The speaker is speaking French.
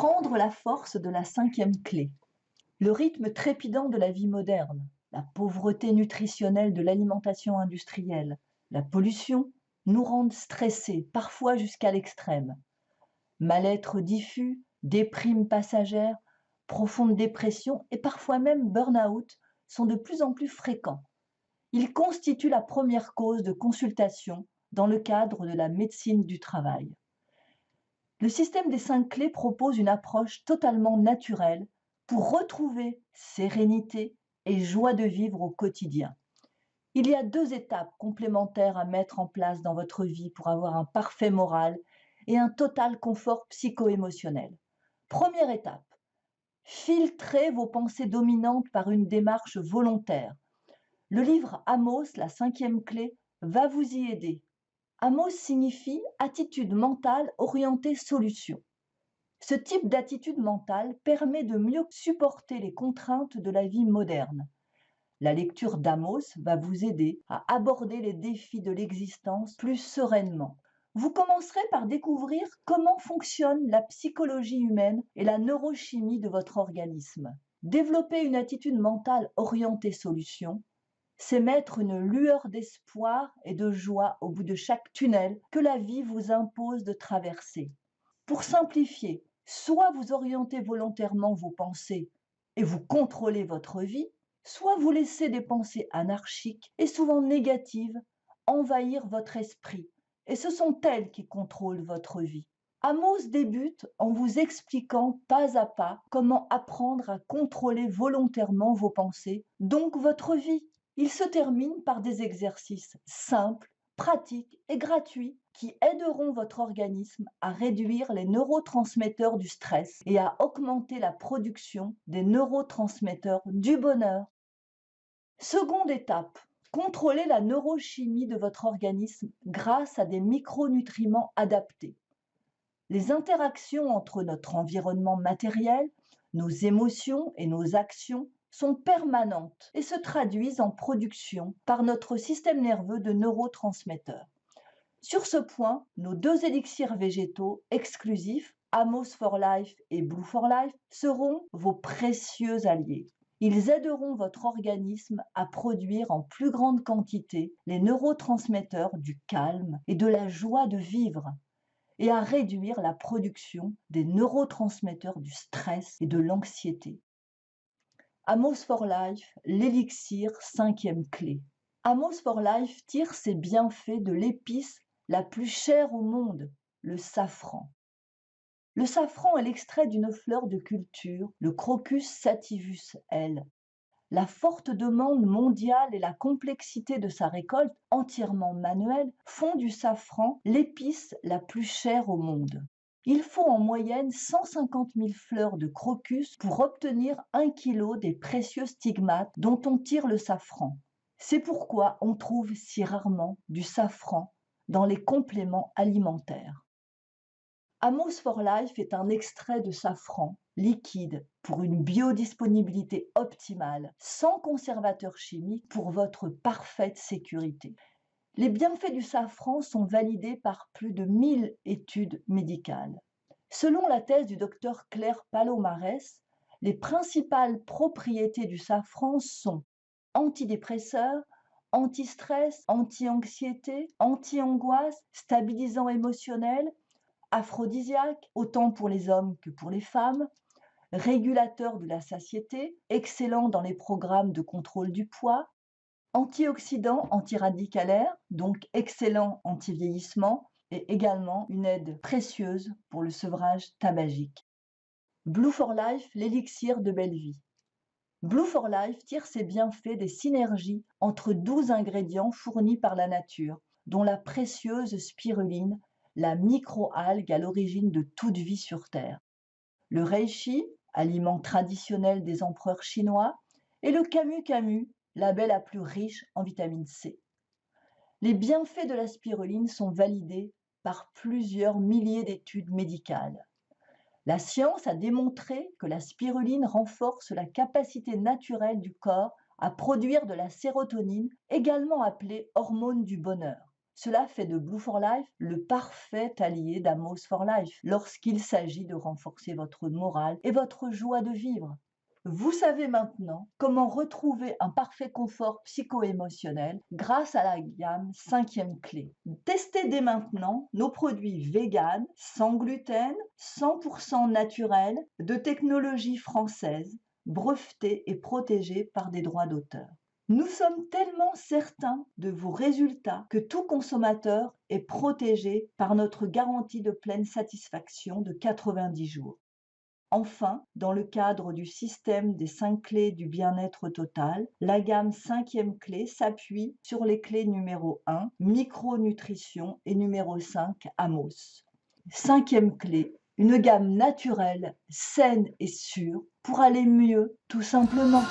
Prendre la force de la cinquième clé. Le rythme trépidant de la vie moderne, la pauvreté nutritionnelle de l'alimentation industrielle, la pollution nous rendent stressés, parfois jusqu'à l'extrême. Mal-être diffus, déprime passagère, profonde dépression et parfois même burn-out sont de plus en plus fréquents. Ils constituent la première cause de consultation dans le cadre de la médecine du travail. Le système des 5 clés propose une approche totalement naturelle pour retrouver sérénité et joie de vivre au quotidien. Il y a 2 étapes complémentaires à mettre en place dans votre vie pour avoir un parfait moral et un total confort psycho-émotionnel. Première étape, filtrez vos pensées dominantes par une démarche volontaire. Le livre Amos, la 5e clé, va vous y aider. Amos signifie attitude mentale orientée solution. Ce type d'attitude mentale permet de mieux supporter les contraintes de la vie moderne. La lecture d'Amos va vous aider à aborder les défis de l'existence plus sereinement. Vous commencerez par découvrir comment fonctionne la psychologie humaine et la neurochimie de votre organisme. Développer une attitude mentale orientée solution, c'est mettre une lueur d'espoir et de joie au bout de chaque tunnel que la vie vous impose de traverser. Pour simplifier, soit vous orientez volontairement vos pensées et vous contrôlez votre vie, soit vous laissez des pensées anarchiques et souvent négatives envahir votre esprit, et ce sont elles qui contrôlent votre vie. Amos débute en vous expliquant pas à pas comment apprendre à contrôler volontairement vos pensées, donc votre vie. Il se termine par des exercices simples, pratiques et gratuits qui aideront votre organisme à réduire les neurotransmetteurs du stress et à augmenter la production des neurotransmetteurs du bonheur. Seconde étape, contrôlez la neurochimie de votre organisme grâce à des micronutriments adaptés. Les interactions entre notre environnement matériel, nos émotions et nos actions sont permanentes et se traduisent en production par notre système nerveux de neurotransmetteurs. Sur ce point, nos 2 élixirs végétaux exclusifs, Amos for Life et Blue for Life, seront vos précieux alliés. Ils aideront votre organisme à produire en plus grande quantité les neurotransmetteurs du calme et de la joie de vivre, et à réduire la production des neurotransmetteurs du stress et de l'anxiété. Amos for Life, l'élixir 5e clé. Amos for Life tire ses bienfaits de l'épice la plus chère au monde, le safran. Le safran est l'extrait d'une fleur de culture, le Crocus sativus L. La forte demande mondiale et la complexité de sa récolte, entièrement manuelle, font du safran l'épice la plus chère au monde. Il faut en moyenne 150 000 fleurs de crocus pour obtenir 1 kilo des précieux stigmates dont on tire le safran. C'est pourquoi on trouve si rarement du safran dans les compléments alimentaires. Amos for Life est un extrait de safran liquide pour une biodisponibilité optimale, sans conservateur chimique pour votre parfaite sécurité. Les bienfaits du safran sont validés par plus de 1000 études médicales. Selon la thèse du docteur Claire Palomares, les principales propriétés du safran sont antidépresseur, anti-stress, anti-anxiété, anti-angoisse, stabilisant émotionnel, aphrodisiaque, autant pour les hommes que pour les femmes, régulateur de la satiété, excellent dans les programmes de contrôle du poids, antioxydant antiradicalaire, donc excellent anti-vieillissement, et également une aide précieuse pour le sevrage tabagique. Blue for Life, l'élixir de belle vie. Blue for Life tire ses bienfaits des synergies entre 12 ingrédients fournis par la nature, dont la précieuse spiruline, la microalgue à l'origine de toute vie sur Terre, le reishi, aliment traditionnel des empereurs chinois, et le camu-camu, la baie la plus riche en vitamine C. Les bienfaits de la spiruline sont validés par plusieurs milliers d'études médicales. La science a démontré que la spiruline renforce la capacité naturelle du corps à produire de la sérotonine, également appelée hormone du bonheur. Cela fait de Blue for Life le parfait allié d'Amos for Life lorsqu'il s'agit de renforcer votre morale et votre joie de vivre. Vous savez maintenant comment retrouver un parfait confort psycho-émotionnel grâce à la gamme 5e clé. Testez dès maintenant nos produits vegan, sans gluten, 100% naturels, de technologie française, brevetés et protégés par des droits d'auteur. Nous sommes tellement certains de vos résultats que tout consommateur est protégé par notre garantie de pleine satisfaction de 90 jours. Enfin, dans le cadre du système des 5 clés du bien-être total, la gamme 5e clé s'appuie sur les clés numéro 1, micronutrition, et numéro 5, Amos. 5e clé, une gamme naturelle, saine et sûre pour aller mieux, tout simplement.